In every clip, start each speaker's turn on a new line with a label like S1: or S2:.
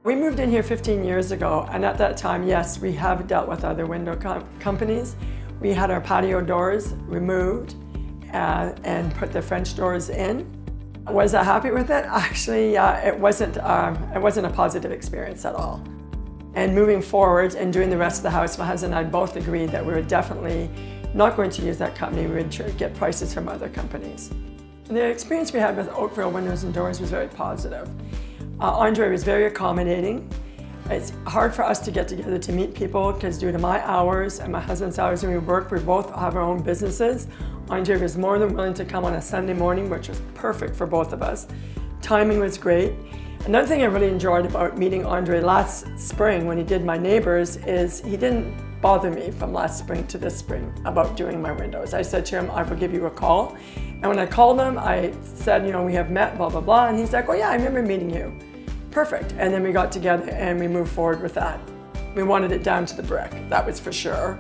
S1: We moved in here 15 years ago, and at that time, yes, we have dealt with other window companies. We had our patio doors removed and put the French doors in. Was I happy with it? Actually, it wasn't a positive experience at all. And moving forward and doing the rest of the house, my husband and I both agreed that we were definitely not going to use that company. We would get prices from other companies. The experience we had with Oakville Windows and Doors was very positive. Andre was very accommodating. It's hard for us to get together to meet people because due to my hours and my husband's hours when we work, we both have our own businesses. Andre was more than willing to come on a Sunday morning, which was perfect for both of us. Timing was great. Another thing I really enjoyed about meeting Andre last spring when he did my neighbors is he didn't bother me from last spring to this spring about doing my windows. I said to him, I will give you a call. And when I called him, I said, you know, we have met, blah, blah, blah. And he's like, oh yeah, I remember meeting you. Perfect. And then we got together and we moved forward with that. We wanted it down to the brick, that was for sure.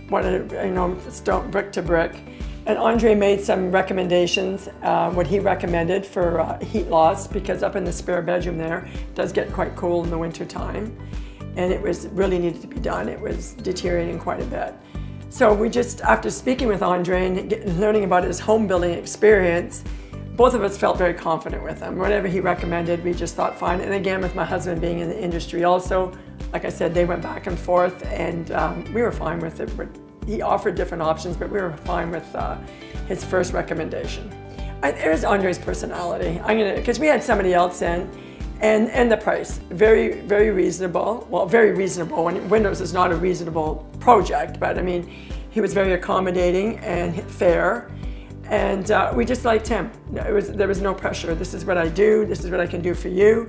S1: Wanted it, you know, stone brick to brick. And Andre made some recommendations, what he recommended for heat loss, because up in the spare bedroom there, it does get quite cool in the winter time. And it was really needed to be done. It was deteriorating quite a bit. So we just, after speaking with Andre and learning about his home building experience, both of us felt very confident with him. Whatever he recommended, we just thought fine. And again, with my husband being in the industry also, like I said, they went back and forth and we were fine with it. He offered different options, but we were fine with his first recommendation. It was Andre's personality. Because we had somebody else in, and the price, very, very reasonable. Well, very reasonable. When Windows is not a reasonable project, but I mean, he was very accommodating and fair. And we just liked him. There was no pressure. This is what I do. This is what I can do for you.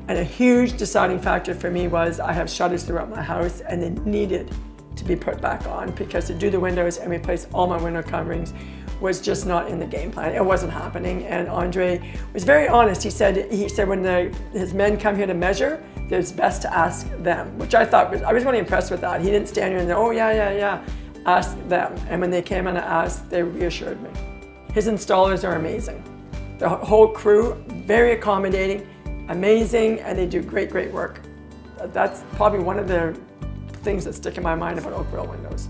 S1: And a huge deciding factor for me was I have shutters throughout my house and they needed to be put back on because to do the windows and replace all my window coverings was just not in the game plan. It wasn't happening. And Andre was very honest. He said when his men come here to measure, it's best to ask them, which I thought I was really impressed with that. He didn't stand here and say, oh yeah, ask them. And when they came in and asked, they reassured me. His installers are amazing. The whole crew, very accommodating, amazing, and they do great, great work. That's probably one of the things that stick in my mind about Oakville Windows.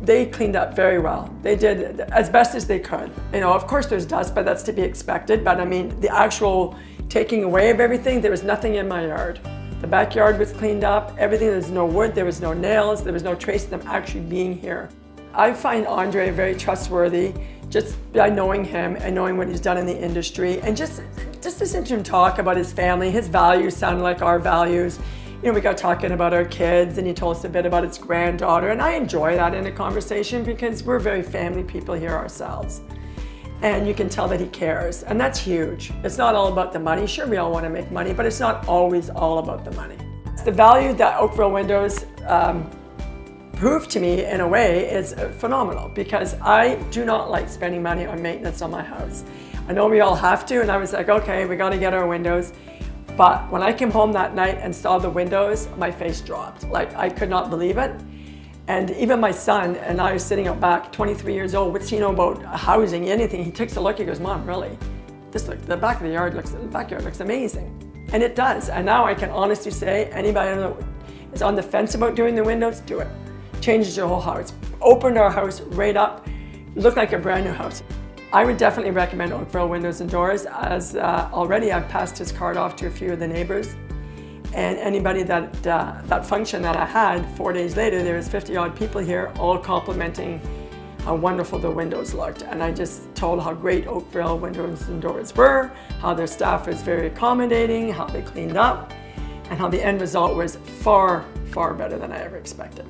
S1: They cleaned up very well. They did as best as they could. You know, of course there's dust, but that's to be expected. But I mean, the actual taking away of everything, there was nothing in my yard. The backyard was cleaned up, everything, there was no wood, there was no nails, there was no trace of them actually being here. I find Andre very trustworthy just by knowing him and knowing what he's done in the industry, and just listen to him talk about his family. His values sound like our values. You know, we got talking about our kids and he told us a bit about his granddaughter, and I enjoy that in a conversation because we're very family people here ourselves. And you can tell that he cares, and that's huge. It's not all about the money. Sure, we all want to make money, but it's not always all about the money. The value that Oakville Windows proved to me in a way is phenomenal because I do not like spending money on maintenance on my house. I know we all have to, and I was like, okay, we got to get our windows. But when I came home that night and saw the windows, my face dropped. Like, I could not believe it. And even my son, and I was sitting out back, 23 years old, what's he know about housing, anything? He takes a look, he goes, Mom, really? The backyard looks amazing. And it does. And now I can honestly say, anybody that is on the fence about doing the windows, do it. Changes your whole house. Opened our house right up, looked like a brand new house. I would definitely recommend Oakville Windows and Doors, as already I've passed his card off to a few of the neighbors. And anybody that function that I had, 4 days later, there was 50-odd people here, all complimenting how wonderful the windows looked. And I just told how great Oakville Windows and Doors were, how their staff was very accommodating, how they cleaned up, and how the end result was far, far better than I ever expected.